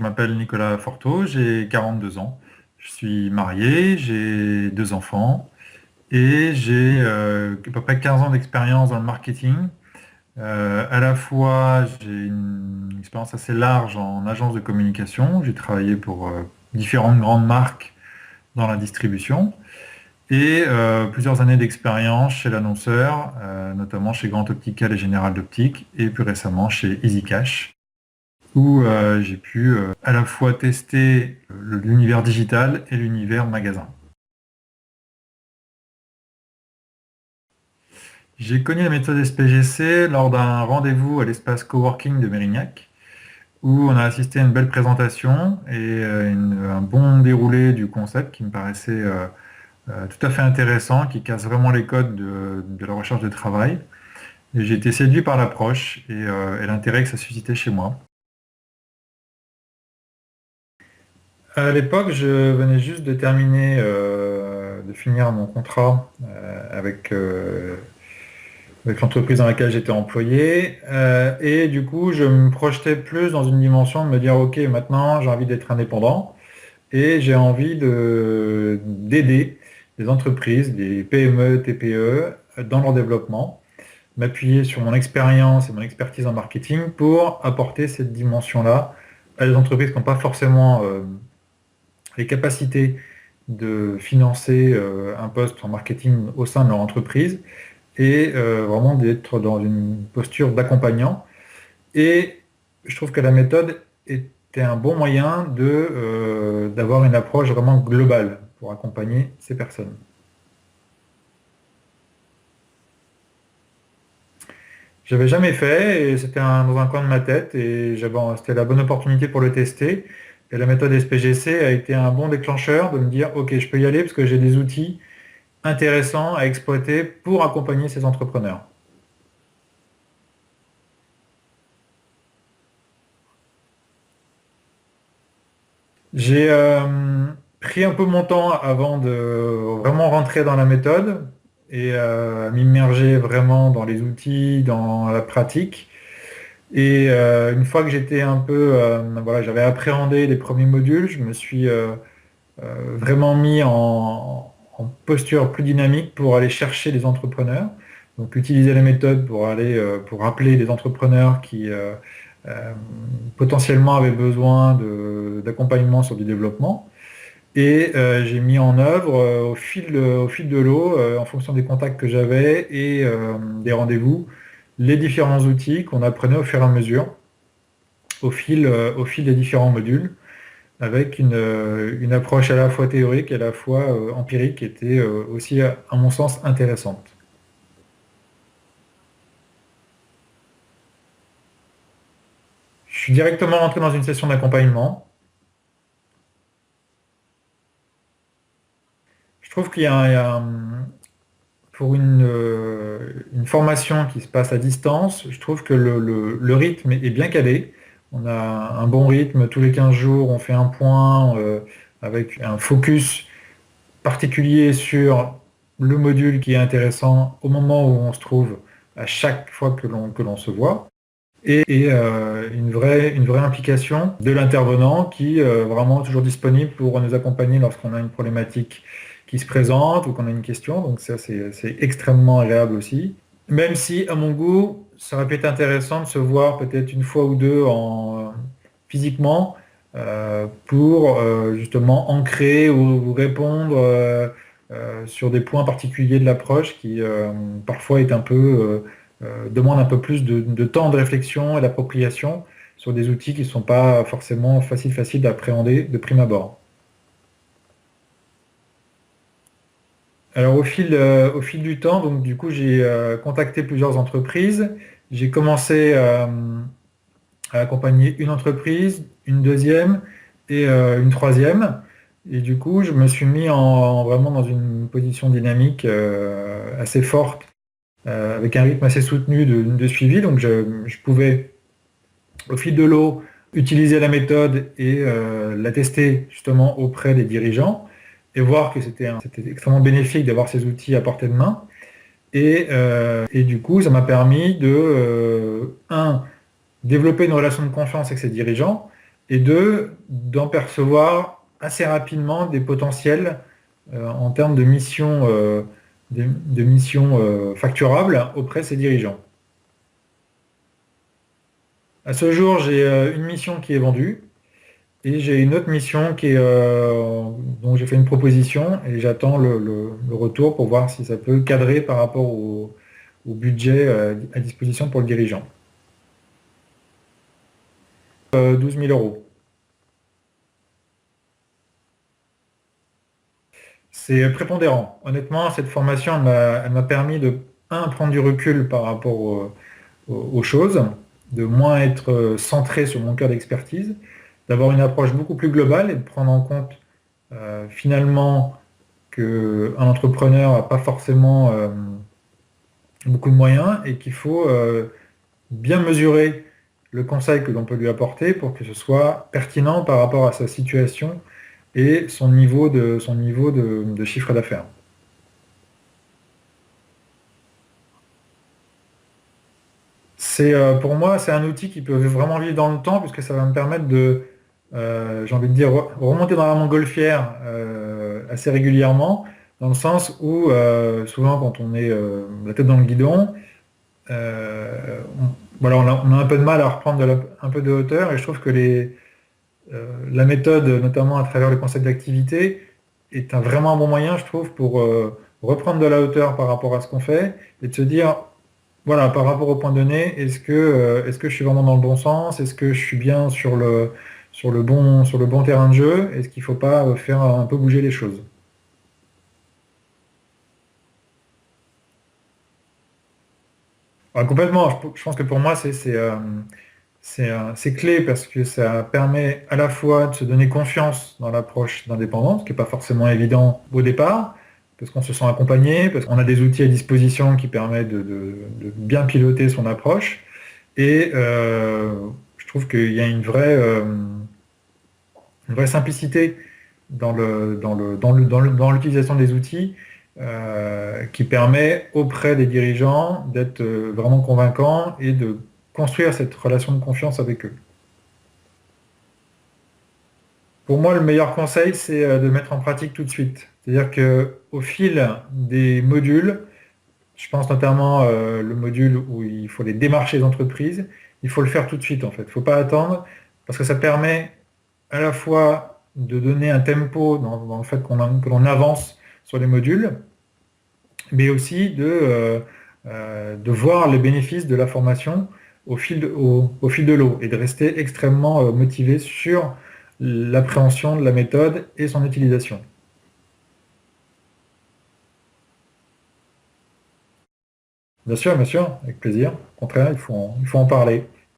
m'appelle Nicolas Forteau, j'ai 42 ans. Je suis marié, j'ai deux enfants et j'ai à peu près 15 ans d'expérience dans le marketing. À la fois, j'ai une expérience assez large en agence de communication. J'ai travaillé pour différentes grandes marques dans la distribution et plusieurs années d'expérience chez l'annonceur, notamment chez Grand Optical et Général d'Optique et plus récemment chez EasyCash, où j'ai pu à la fois tester l'univers digital et l'univers magasin. J'ai connu la méthode SPGC lors d'un rendez-vous à l'espace coworking de Mérignac, où on a assisté à une belle présentation et un bon déroulé du concept qui me paraissait tout à fait intéressant, qui casse vraiment les codes de la recherche de travail. Et j'ai été séduit par l'approche et l'intérêt que ça suscitait chez moi. À l'époque, je venais juste de terminer, de finir mon contrat avec l'entreprise dans laquelle j'étais employé. Et du coup, je me projetais plus dans une dimension de me dire, OK, maintenant, j'ai envie d'être indépendant et j'ai envie d'aider les entreprises, des PME, TPE, dans leur développement, m'appuyer sur mon expérience et mon expertise en marketing pour apporter cette dimension-là à des entreprises qui n'ont pas forcément les capacités de financer un poste en marketing au sein de leur entreprise et vraiment d'être dans une posture d'accompagnant. Et je trouve que la méthode était un bon moyen d'avoir une approche vraiment globale pour accompagner ces personnes. J'avais jamais fait et c'était dans un coin de ma tête et c'était la bonne opportunité pour le tester. Et la méthode SPGC a été un bon déclencheur de me dire, OK, je peux y aller parce que j'ai des outils intéressants à exploiter pour accompagner ces entrepreneurs. J'ai pris un peu mon temps avant de vraiment rentrer dans la méthode et m'immerger vraiment dans les outils, dans la pratique. Et une fois que j'étais un peu, voilà, j'avais appréhendé les premiers modules, je me suis vraiment mis en posture plus dynamique pour aller chercher des entrepreneurs. Donc utiliser la méthode pour pour appeler des entrepreneurs qui euh, potentiellement avaient besoin d'accompagnement sur du développement. Et j'ai mis en œuvre au fil de l'eau, en fonction des contacts que j'avais et des rendez-vous, les différents outils qu'on apprenait au fur et à mesure, au fil des différents modules, avec une approche à la fois théorique et à la fois empirique, qui était aussi, à mon sens, intéressante. Je suis directement rentré dans une session d'accompagnement. Je trouve il y a pour une formation qui se passe à distance, je trouve que le rythme est bien calé. On a un bon rythme, tous les 15 jours, on fait un point avec un focus particulier sur le module qui est intéressant au moment où on se trouve, à chaque fois que l'on se voit, et une vraie implication de l'intervenant qui est vraiment toujours disponible pour nous accompagner lorsqu'on a une problématique qui se présente ou qu'on a une question. Donc ça, c'est extrêmement agréable aussi. Même si, à mon goût, ça aurait pu être intéressant de se voir peut-être une fois ou deux physiquement pour justement ancrer ou répondre sur des points particuliers de l'approche qui parfois est un peu demande un peu plus de temps de réflexion et d'appropriation sur des outils qui ne sont pas forcément faciles d'appréhender de prime abord. Alors au fil du temps, donc du coup j'ai contacté plusieurs entreprises. J'ai commencé à accompagner une entreprise, une deuxième et une troisième. Et du coup, je me suis mis vraiment dans une position dynamique assez forte, avec un rythme assez soutenu de suivi. Donc je pouvais, au fil de l'eau, utiliser la méthode et la tester justement auprès des dirigeants et voir que c'était extrêmement bénéfique d'avoir ces outils à portée de main. Et du coup, ça m'a permis développer une relation de confiance avec ces dirigeants, et deux, d'en percevoir assez rapidement des potentiels en termes de missions facturables auprès de ses dirigeants. À ce jour, j'ai une mission qui est vendue et j'ai une autre mission dont j'ai fait une proposition et j'attends le retour pour voir si ça peut cadrer par rapport au budget à disposition pour le dirigeant. 12 000 euros. C'est prépondérant. Honnêtement, cette formation, elle m'a permis de, un, prendre du recul par rapport aux choses, de moins être centré sur mon cœur d'expertise, d'avoir une approche beaucoup plus globale et de prendre en compte finalement qu'un entrepreneur n'a pas forcément beaucoup de moyens et qu'il faut bien mesurer le conseil que l'on peut lui apporter pour que ce soit pertinent par rapport à sa situation et son niveau de chiffre d'affaires. Pour moi, c'est un outil qui peut vraiment vivre dans le temps puisque ça va me permettre de, j'ai envie de dire, remonter dans la montgolfière assez régulièrement, dans le sens où souvent quand on est la tête dans le guidon, voilà, on a un peu de mal à reprendre un peu de hauteur et je trouve que la méthode, notamment à travers le concept d'activité, est vraiment un bon moyen, je trouve, pour reprendre de la hauteur par rapport à ce qu'on fait et de se dire, voilà, par rapport au point donné, est-ce que je suis vraiment dans le bon sens? Est-ce que je suis bien sur le bon terrain de jeu? Est-ce qu'il ne faut pas faire un peu bouger les choses? Complètement, je pense que pour moi, c'est clé parce que ça permet à la fois de se donner confiance dans l'approche d'indépendance, ce qui n'est pas forcément évident au départ, parce qu'on se sent accompagné, parce qu'on a des outils à disposition qui permettent de bien piloter son approche. Et je trouve qu'il y a une vraie simplicité dans l'utilisation des outils qui permet auprès des dirigeants d'être vraiment convaincant et de construire cette relation de confiance avec eux. Pour moi, le meilleur conseil, c'est de mettre en pratique tout de suite. C'est-à-dire qu'au fil des modules, je pense notamment le module où il faut les démarcher les entreprises, il faut le faire tout de suite en fait. Il ne faut pas attendre parce que ça permet à la fois de donner un tempo dans le fait que l'on avance sur les modules, mais aussi de voir les bénéfices de la formation au fil de l'eau et de rester extrêmement motivé sur l'appréhension de la méthode et son utilisation. Bien sûr, avec plaisir. Au contraire, il faut en parler.